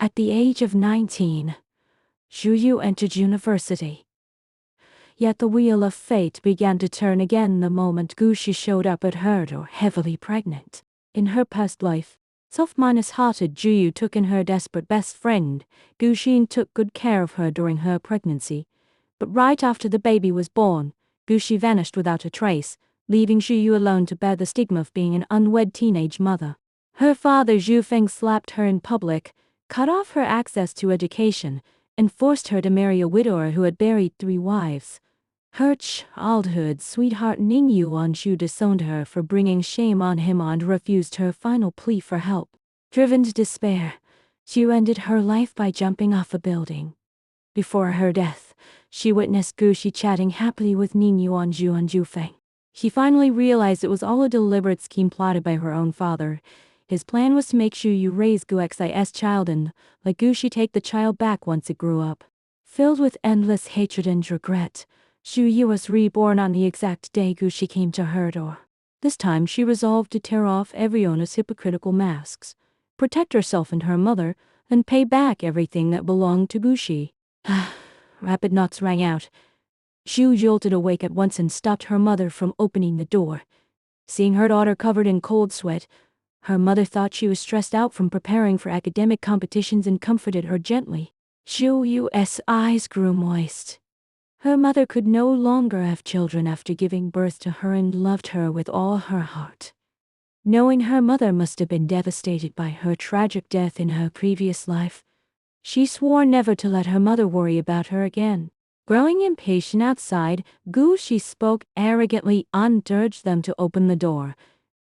At the age of 19, Zhu Yu entered university. Yet the wheel of fate began to turn again the moment Gushi showed up at her door heavily pregnant. In her past life, soft-hearted Zhu Yu took in her desperate best friend, Gushi, and took good care of her during her pregnancy. But right after the baby was born, Gushi vanished without a trace, leaving Zhu Yu alone to bear the stigma of being an unwed teenage mother. Her father Zhu Feng slapped her in public, cut off her access to education, and forced her to marry a widower who had buried 3 wives. Her childhood sweetheart Ning Yuanzhu disowned her for bringing shame on him and refused her final plea for help. Driven to despair, Zhu ended her life by jumping off a building. Before her death, she witnessed Gushi chatting happily with Ning Yuanzhu and Zhu Feng. She finally realized it was all a deliberate scheme plotted by her own father. His plan was to make Zhu Yu raise Guxi's child and, like Gushi, take the child back once it grew up. Filled with endless hatred and regret, Zhu Yu was reborn on the exact day Gushi came to her door. This time she resolved to tear off everyone's hypocritical masks, protect herself and her mother, and pay back everything that belonged to Gushi. Rapid knocks rang out. Zhu jolted awake at once and stopped her mother from opening the door. Seeing her daughter covered in cold sweat, her mother thought she was stressed out from preparing for academic competitions and comforted her gently. Zhu Yu's eyes grew moist. Her mother could no longer have children after giving birth to her and loved her with all her heart. Knowing her mother must have been devastated by her tragic death in her previous life, she swore never to let her mother worry about her again. Growing impatient outside, Gushi spoke arrogantly and urged them to open the door.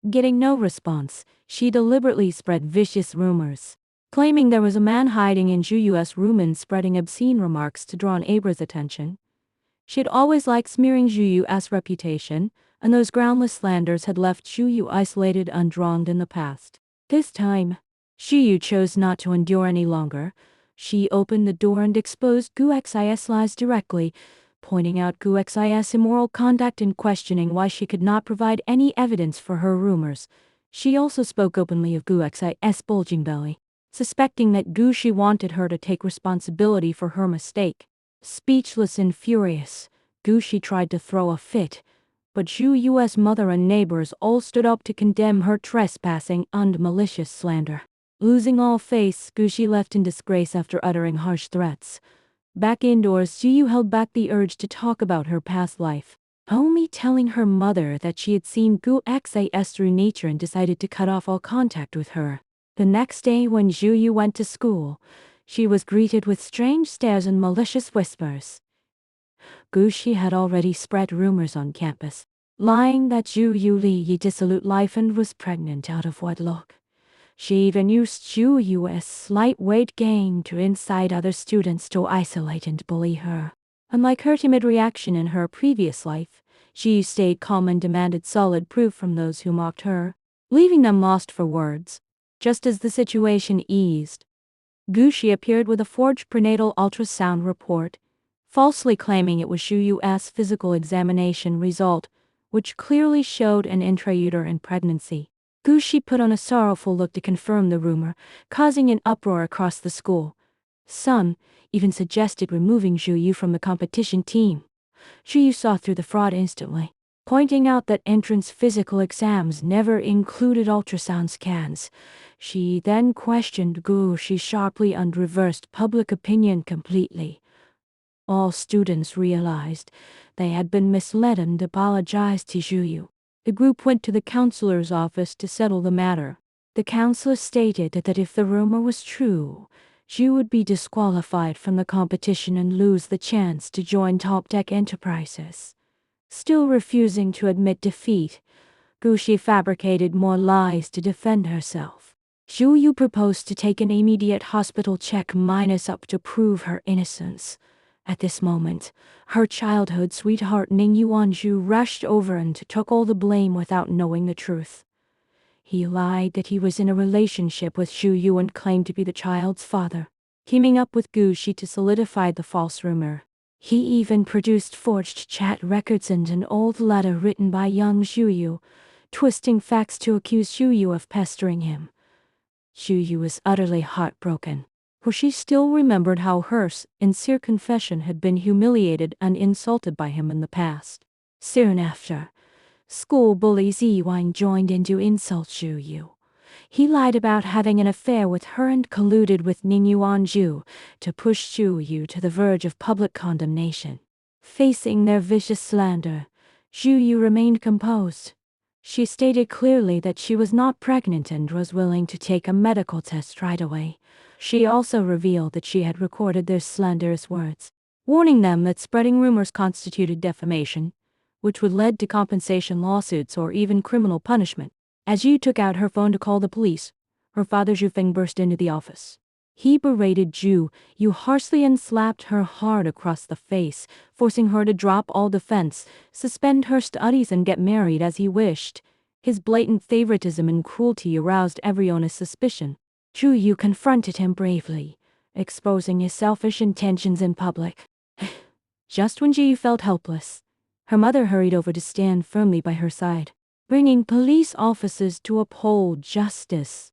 Getting no response, she deliberately spread vicious rumors, claiming there was a man hiding in Zhu Yu's room and spreading obscene remarks to draw Abra's attention. She had always liked smearing Zhu Yu's reputation, and those groundless slanders had left Zhu Yu isolated and wronged in the past. This time, Zhu Yu chose not to endure any longer. She opened the door and exposed Guxi's lies directly, pointing out Guxi's immoral conduct and questioning why she could not provide any evidence for her rumors. She also spoke openly of Guxi's bulging belly, suspecting that Gushi wanted her to take responsibility for her mistake. Speechless and furious, Gushi tried to throw a fit, but Zhu Yu's mother and neighbors all stood up to condemn her trespassing and malicious slander. Losing all face, Gushi left in disgrace after uttering harsh threats. Back indoors, Zhu Yu held back the urge to talk about her past life, only telling her mother that she had seen Guxi's through nature and decided to cut off all contact with her. The next day when Zhu Yu went to school, she was greeted with strange stares and malicious whispers. Gushi had already spread rumors on campus, lying that Zhu Yu led a dissolute life and was pregnant out of wedlock. She even used Zhu Yu's slight weight gain to incite other students to isolate and bully her. Unlike her timid reaction in her previous life, she stayed calm and demanded solid proof from those who mocked her, leaving them lost for words. Just as the situation eased, Gushi appeared with a forged prenatal ultrasound report, falsely claiming it was Zhu Yu's physical examination result, which clearly showed an intrauterine pregnancy. Gushi put on a sorrowful look to confirm the rumor, causing an uproar across the school. Some even suggested removing Zhu Yu from the competition team. Zhu Yu saw through the fraud instantly, pointing out that entrance physical exams never included ultrasound scans. She then questioned Gushi sharply and reversed public opinion completely. All students realized they had been misled and apologized to Zhu Yu. The group went to the counselor's office to settle the matter. The counselor stated that if the rumor was true, Zhu would be disqualified from the competition and lose the chance to join Top Tech Enterprises. Still refusing to admit defeat, Gushi fabricated more lies to defend herself. Zhu Yu proposed to take an immediate hospital check-up to prove her innocence. At this moment, her childhood sweetheart Ning Yuanzhu rushed over and took all the blame without knowing the truth. He lied that he was in a relationship with Zhu Yu and claimed to be the child's father, teaming up with Gushi to solidify the false rumor. He even produced forged chat records and an old letter written by young Zhu Yu, twisting facts to accuse Zhu Yu of pestering him. Zhu Yu was utterly heartbroken. for she still remembered how her sincere confession had been humiliated and insulted by him in the past. Soon after, school bully Ziwang joined in to insult Zhu Yu. He lied about having an affair with her and colluded with Ning Yuanzhu to push Zhu Yu to the verge of public condemnation. Facing their vicious slander, Zhu Yu remained composed. She stated clearly that she was not pregnant and was willing to take a medical test right away. She also revealed that she had recorded their slanderous words, warning them that spreading rumors constituted defamation, which would lead to compensation lawsuits or even criminal punishment. As Yu took out her phone to call the police, her father Zhu Feng burst into the office. He berated Zhu Yu harshly and slapped her hard across the face, forcing her to drop all defense, suspend her studies and get married as he wished. His blatant favoritism and cruelty aroused everyone's suspicion. Zhu Yu confronted him bravely, exposing his selfish intentions in public. Just when Ji felt helpless, her mother hurried over to stand firmly by her side, bringing police officers to uphold justice.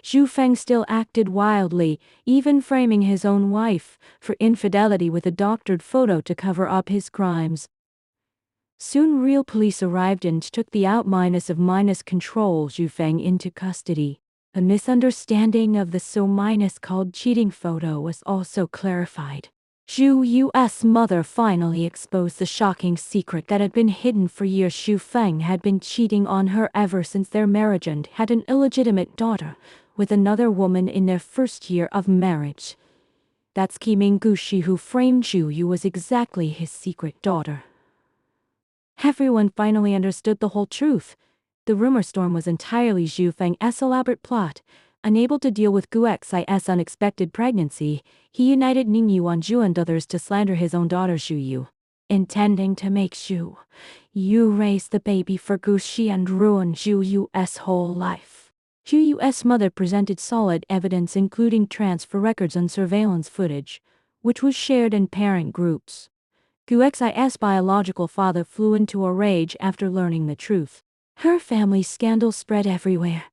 Zhu Feng still acted wildly, even framing his own wife for infidelity with a doctored photo to cover up his crimes. Soon real police arrived and took the out-control Zhu Feng into custody. A misunderstanding of the so-called cheating photo was also clarified. Zhu Yu's mother finally exposed the shocking secret that had been hidden for years. Zhu Feng had been cheating on her ever since their marriage and had an illegitimate daughter with another woman in their first year of marriage. That scheming Gushi who framed Zhu Yu was exactly his secret daughter. Everyone finally understood the whole truth. The rumor storm was entirely Zhu Feng's elaborate plot. Unable to deal with Gu Xi's unexpected pregnancy, he united Ning Yuanzhu and others to slander his own daughter Zhu Yu, intending to make Zhu Yu raise the baby for Gu Shi and ruin Zhu Yu's whole life. Zhu Yu's mother presented solid evidence including transfer records and surveillance footage, which was shared in parent groups. Gu Xi's biological father flew into a rage after learning the truth. Her family scandal spread everywhere,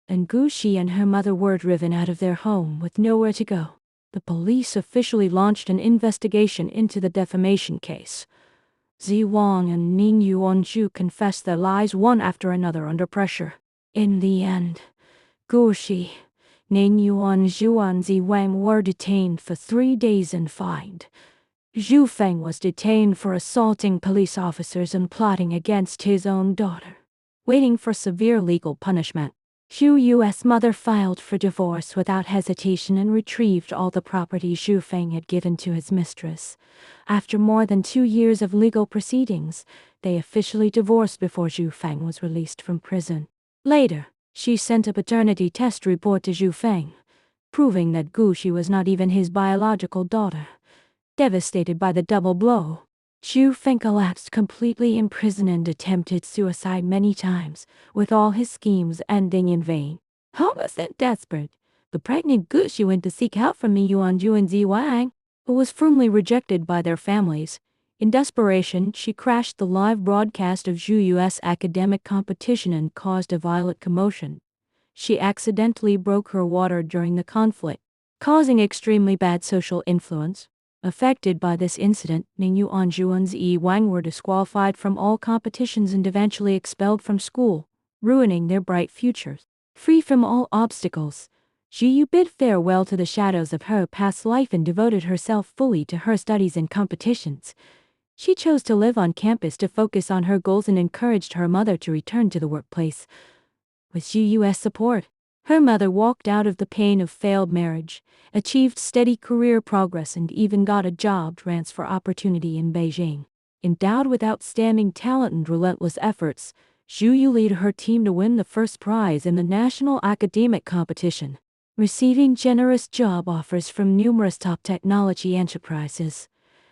and Gu Shi and her mother were driven out of their home with nowhere to go. The police officially launched an investigation into the defamation case. Zi Wang and Ning Yuanzhu confessed their lies one after another under pressure. In the end, Gu Shi, Ning Yuanzhu and Zi Wang were detained for 3 days and fined. Zhu Feng was detained for assaulting police officers and plotting against his own daughter, waiting for severe legal punishment. Zhu Yu's mother filed for divorce without hesitation and retrieved all the property Zhu Feng had given to his mistress. After more than 2 years of legal proceedings, they officially divorced before Zhu Feng was released from prison. Later, she sent a paternity test report to Zhu Feng, proving that Gu Shi was not even his biological daughter. Devastated by the double blow, Zhu Feng collapsed completely in prison and attempted suicide many times, with all his schemes ending in vain. Hopeless and desperate, the pregnant Gu Shi went to seek help from Ning Yuanzhu and Zi Wang, but was firmly rejected by their families. In desperation, she crashed the live broadcast of Zhu Yu's academic competition and caused a violent commotion. She accidentally broke her water during the conflict, causing extremely bad social influence. Affected by this incident, Ning Yuanzhu and Zi Wang were disqualified from all competitions and eventually expelled from school, ruining their bright futures. Free from all obstacles, Zhu Yu bid farewell to the shadows of her past life and devoted herself fully to her studies and competitions. She chose to live on campus to focus on her goals and encouraged her mother to return to the workplace. With Zhu Yu's support, her mother walked out of the pain of failed marriage, achieved steady career progress and even got a job transfer opportunity in Beijing. Endowed with outstanding talent and relentless efforts, Zhu Yu led her team to win the first prize in the national academic competition, receiving generous job offers from numerous top technology enterprises.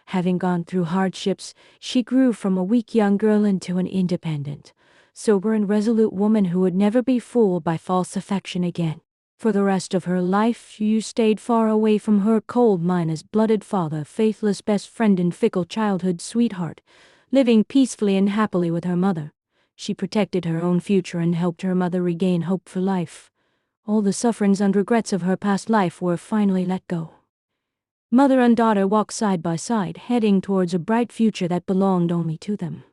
Having gone through hardships, she grew from a weak young girl into an independent, sober and resolute woman who would never be fooled by false affection again. For the rest of her life, Zhu Yu stayed far away from her cold-blooded father, faithless best friend and fickle childhood sweetheart, living peacefully and happily with her mother. She protected her own future and helped her mother regain hope for life. All the sufferings and regrets of her past life were finally let go. Mother and daughter walked side by side, heading towards a bright future that belonged only to them.